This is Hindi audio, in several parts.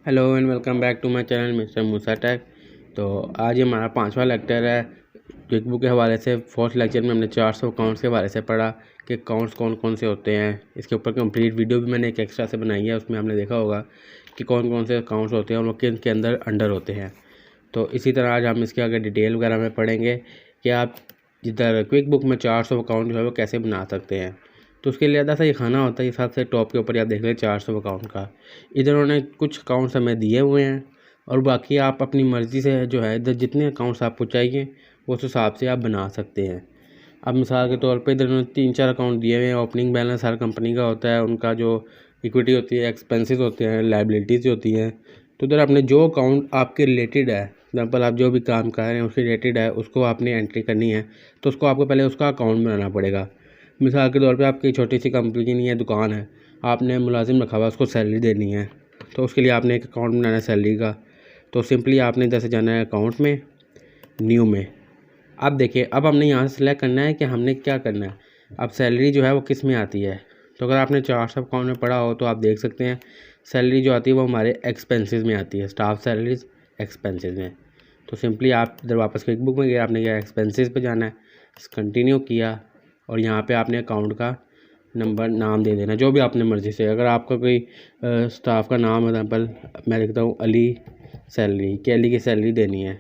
Hello and welcome back to my channel mister Musa tech. तो आज ये हमारा 5वां लेक्चर है क्विक बुक के हवाले से। फोर्थ लेक्चर में हमने 400 अकाउंट्स के हवाले से पढ़ा कि अकाउंट्स कौन कौन से होते हैं। इसके ऊपर कंप्लीट वीडियो भी मैंने एक एक्स्ट्रा से बनाई है, उसमें आपने देखा होगा कि कौन कौन से अकाउंट्स होते हैं और वो किन के अंदर अंडर होते हैं। तो इसी तरह आज हम इसके आगे डिटेल वगैरह में पढ़ेंगे कि आप जिधर क्विक बुक में 400 अकाउंट जो है वो कैसे बना सकते हैं। तो उसके लिए आधा सा ये खाना होता है, इस हिसाब से टॉप के ऊपर आप देख लें 400 अकाउंट का। इधर उन्होंने कुछ अकाउंट्स हमें दिए हुए हैं और बाकी आप अपनी मर्ज़ी से जो है इधर जितने अकाउंट्स आपको चाहिए उस हिसाब से आप बना सकते हैं। अब मिसाल के तौर पे इधर उन्होंने 3-4 अकाउंट दिए हुए हैं। ओपनिंग बैलेंस हर कंपनी का होता है, उनका जो इक्विटी होती है, एक्सपेंसेस होते हैं, लायबिलिटीज़ होती हैं। तो इधर आपने जो अकाउंट आपके रिलेटेड है, एग्जाम्पल आप जो भी काम कर रहे हैं उसके रिलेटेड है, उसको आपने एंट्री करनी है। तो उसको आपको पहले उसका अकाउंट बनाना पड़ेगा। मिसाल के तौर पे आपकी छोटी सी कंपनी नहीं है, दुकान है, आपने मुलाजिम रखा हुआ, उसको सैलरी देनी है, तो उसके लिए आपने एक अकाउंट बनाना है सैलरी का। तो सिंपली आपने इधर से जाना है अकाउंट में, न्यू में। अब देखिए, अब हमने यहाँ से सिलेक्ट करना है कि हमने क्या करना है। अब सैलरी जो है वो किस में आती है, तो अगर आपने 400 अकाउंट में पढ़ा हो तो आप देख सकते हैं सैलरी जो आती है वो हमारे एक्सपेंसेस में आती है, स्टाफ सैलरीज एक्सपेंसेस में। तो सिंपली आप इधर वापस क्विक बुक में गए, आपने क्या एक्सपेंसेस पे जाना है, कंटिन्यू किया और यहाँ पे आपने अकाउंट का नंबर नाम दे देना जो भी आपने मर्ज़ी से। अगर आपका कोई स्टाफ का नाम एग्जाम्पल मैं लिखता हूँ अली सैलरी, कि अली की सैलरी देनी है,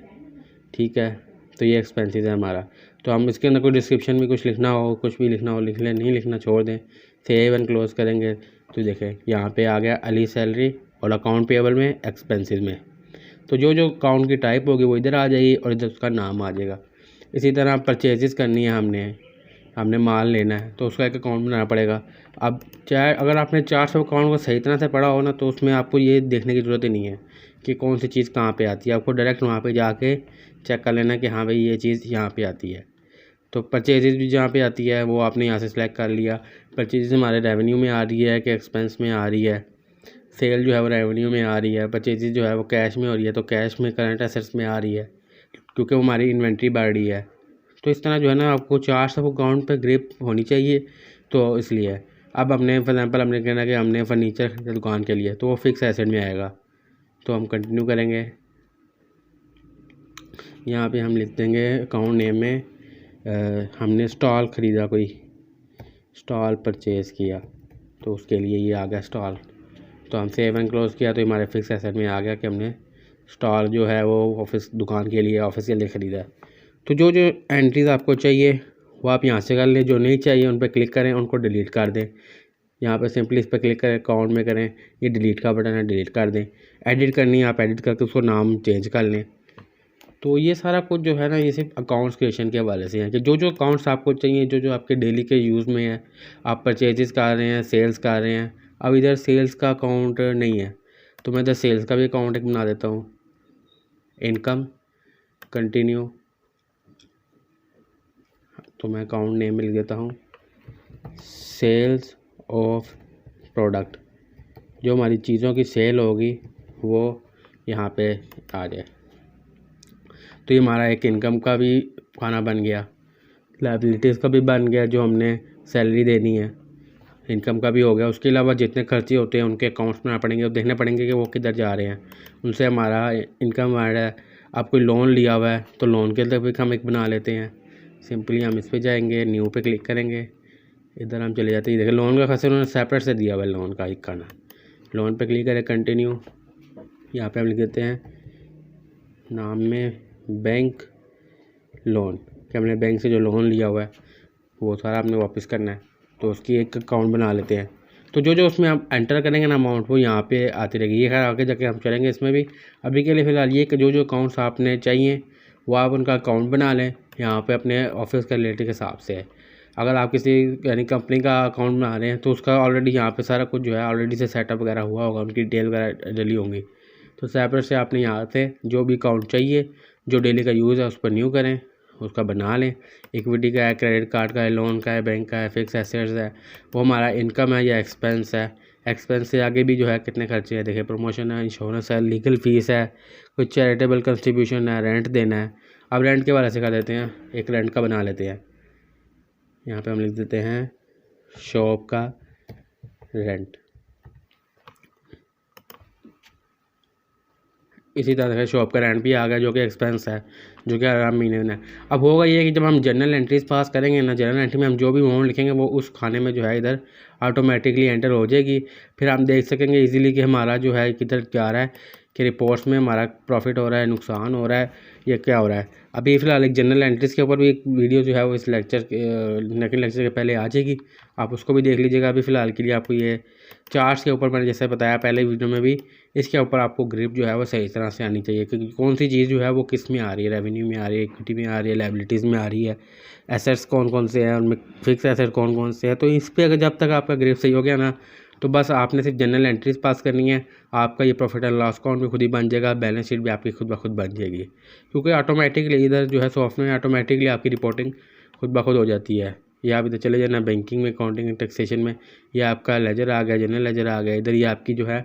ठीक है। तो ये एक्सपेंसेस है हमारा। तो हम इसके अंदर कोई डिस्क्रिप्शन भी कुछ लिखना हो, कुछ भी लिखना हो लिख लें, नहीं लिखना छोड़ दें। सेव एंड क्लोज करेंगे तो देखें यहाँ पे आ गया अली सैलरी और अकाउंट पेएबल में एक्सपेंसेस में। तो जो जो अकाउंट की टाइप होगी वो इधर आ जाएगी और इधर उसका नाम आ जाएगा। इसी तरह परचेजेस करनी है, हमने माल लेना है तो उसका एक अकाउंट बनाना पड़ेगा। अब चाहे अगर आपने 400 अकाउंट को सही तरह से पढ़ा हो ना, तो उसमें आपको ये देखने की ज़रूरत ही नहीं है कि कौन सी चीज़ कहाँ पे आती है। आपको डायरेक्ट वहाँ पे जाके चेक कर लेना कि हाँ भाई ये चीज़ यहाँ पे आती है। तो परचेजेस भी जहाँ पे आती है वो आपने यहाँ से सिलेक्ट कर लिया। परचेजेस हमारे रेवेन्यू में आ रही है कि एक्सपेंस में आ रही है। सेल जो है वो रेवेन्यू में आ रही है। परचेजेस जो है वो कैश में हो रही है, तो कैश में करंट एसेट्स में आ रही है क्योंकि वो हमारी इन्वेंट्री बढ़ रही है। तो इस तरह जो है ना आपको 400 अकाउंट पे ग्रिप होनी चाहिए, तो इसलिए अब हमने फॉर एग्जांपल हमने कहना कि हमने फर्नीचर खरीदा दुकान के लिए, तो वो फिक्स एसेट में आएगा। तो हम कंटिन्यू करेंगे। यहाँ पे हम लिख देंगे अकाउंट नेम में हमने स्टॉल ख़रीदा, कोई स्टॉल परचेज़ किया, तो उसके लिए ये आ गया स्टॉल। तो हम सेव एंड क्लोज किया तो हमारे फिक्स एसेट में आ गया कि हमने स्टॉल जो है वो ऑफिस दुकान के लिए, ऑफिस के लिए ख़रीदा है। तो जो जो एंट्रीज़ आपको चाहिए वो आप यहाँ से कर लें, जो नहीं चाहिए उन पर क्लिक करें, उनको डिलीट कर दें। यहाँ पर सिंपली इस पर क्लिक करें, अकाउंट में करें, ये डिलीट का बटन है, डिलीट कर दें। एडिट करनी है, आप एडिट करके उसको नाम चेंज कर लें। तो ये सारा कुछ जो है ना ये सिर्फ अकाउंट्स क्रिएशन के हवाले से है कि जो जो अकाउंट्स आपको चाहिए, जो जो आपके डेली के यूज़ में है, आप परचेजेस कर रहे हैं, सेल्स कर रहे हैं। अब इधर सेल्स का अकाउंट नहीं है तो मैं इधर सेल्स का भी अकाउंट एक बना देता हूँ। इनकम, कंटिन्यू, तो मैं अकाउंट नेम में लिख देता हूँ सेल्स ऑफ प्रोडक्ट। जो हमारी चीज़ों की सेल होगी वो यहाँ पे आ जाए। तो ये हमारा एक इनकम का भी खाना बन गया, लायबिलिटीज़ का भी बन गया, जो हमने सैलरी देनी है, इनकम का भी हो गया। उसके अलावा जितने खर्चे होते हैं उनके अकाउंट्स बनाना पड़ेंगे और देखने पड़ेंगे कि वो किधर जा रहे हैं, उनसे हमारा इनकम आ रहा है। आप कोई लोन लिया हुआ है तो लोन के लिए भी हम एक बना लेते हैं। सिंपली हम इस पर जाएंगे, न्यू पे क्लिक करेंगे, इधर हम चले जाते हैं। देखिए लोन का खासा उन्होंने सेपरेट से दिया हुआ है लोन का एक खाना। लोन पे क्लिक करें, कंटिन्यू, यहाँ पे हम लिख देते हैं नाम में बैंक लोन, कि हमने बैंक से जो लोन लिया हुआ है वो सारा आपने वापस करना है, तो उसकी एक अकाउंट बना लेते हैं। तो जो जो उसमें आप एंटर करेंगे ना अमाउंट, वो यहाँ पे आती रहेगी। ये खैर आगे जाके हम चलेंगे इसमें भी। अभी के लिए फ़िलहाल ये कि जो जो अकाउंट्स आपने चाहिए वो आप उनका अकाउंट बना लें, यहाँ पे अपने ऑफिस के रिलेटेड के हिसाब से है। अगर आप किसी यानी कंपनी का अकाउंट बना रहे हैं तो उसका ऑलरेडी यहाँ पे सारा कुछ जो है ऑलरेडी से सेटअप वगैरह हुआ होगा, उनकी डिटेल वगैरह डली होंगी। तो सेपरेट से आपने यहाँ से जो भी अकाउंट चाहिए, जो डेली का यूज़ है उस पर न्यू करें, उसका बना लें। इक्विटी का है, क्रेडिट कार्ड का है, लोन का है, बैंक का है, फिक्स एसेट्स है, वो हमारा इनकम है या एक्सपेंस है। एक्सपेंस से आगे भी जो है कितने खर्चे हैं, देखिए प्रमोशन है, इंश्योरेंस है, लीगल फ़ीस है, कुछ चैरिटेबल कंट्रीब्यूशन है, रेंट देना है। अब रेंट के बारे से कर देते हैं, एक रेंट का बना लेते हैं। यहाँ पे हम लिख देते हैं शॉप का रेंट। इसी तरह से शॉप का रेंट भी आ गया जो कि एक्सपेंस है, जो कि आराम महीने में। अब होगा ये कि जब हम जनरल एंट्रीज पास करेंगे ना, जनरल एंट्री में हम जो भी अमाउंट लिखेंगे वो उस खाने में जो है इधर ऑटोमेटिकली एंटर हो जाएगी। फिर हम देख सकेंगे इजीली कि हमारा जो है किधर जा रहा है, कि रिपोर्ट्स में हमारा प्रॉफिट हो रहा है, नुकसान हो रहा है या क्या हो रहा है। अभी फ़िलहाल एक जनरल एंट्रीज़ के ऊपर भी एक वीडियो जो है वो इस नेक्स्ट लेक्चर के पहले आ जाएगी, आप उसको भी देख लीजिएगा। अभी फ़िलहाल के लिए आपको ये चार्ट्स के ऊपर मैंने जैसे बताया पहले वीडियो में भी, इसके ऊपर आपको ग्रिप जो है वो सही तरह से आनी चाहिए, क्योंकि कौन सी चीज़ जो है वो किस में आ रही है, रेवेन्यू में आ रही है, इक्विटी में आ रही है, लायबिलिटीज़ में आ रही है, एसेट्स कौन कौन से हैं, उनमें फिक्स एसेट कौन कौन से हैं। तो इस पर अगर जब तक आपका ग्रिप सही हो गया ना, तो बस आपने सिर्फ जनरल एंट्रीज पास करनी है, आपका ये प्रॉफिट एंड लॉस अकाउंट भी खुद ही बन जाएगा, बैलेंस शीट भी आपकी खुद ब खुद बन जाएगी, क्योंकि ऑटोमेटिकली इधर जो है सॉफ्टवेयर ऑटोमेटिकली आपकी रिपोर्टिंग खुद ब खुद हो जाती है। या आप इधर चले जाना बैंकिंग में, अकाउंटिंग एंड टैक्सेशन में, या आपका लेजर आ गया, जनरल लेजर आ गया, इधर ये आपकी जो है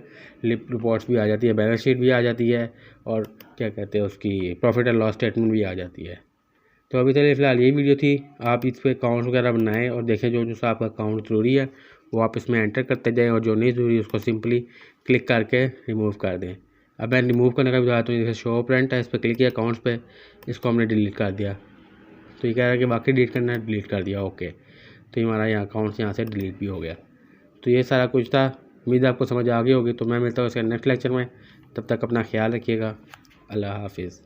रिपोर्ट्स भी आ जाती है, बैलेंस शीट भी आ जाती है, और क्या कहते हैं उसकी प्रॉफिट एंड लॉस स्टेटमेंट भी आ जाती है। तो अभी चलिए फ़िलहाल ये वीडियो थी, आप इस पर अकाउंट वगैरह बनाएं और देखें जो जो सा आपका अकाउंट ज़रूरी है वो आप इसमें एंटर करते जाएं, और जो नहीं ज़रूरी उसको सिंपली क्लिक करके रिमूव कर दें। अब मैं रिमूव करने का भी बताता हूँ। जैसे शो प्रिंट है, इस पर क्लिक किया अकाउंट्स पे, इसको हमने डिलीट कर दिया, तो ये कह रहा है कि बाकी डिलीट करना है, डिलीट कर दिया, ओके। तो ये हमारा यहाँ अकाउंट्स यहाँ से डिलीट भी हो गया। तो ये सारा कुछ था, उम्मीद आपको समझ आ गई होगी। तो मैं मिलता हूँ इसके नेक्स्ट लेक्चर में, तब तक अपना ख्याल रखिएगा, अल्लाह हाफिज़।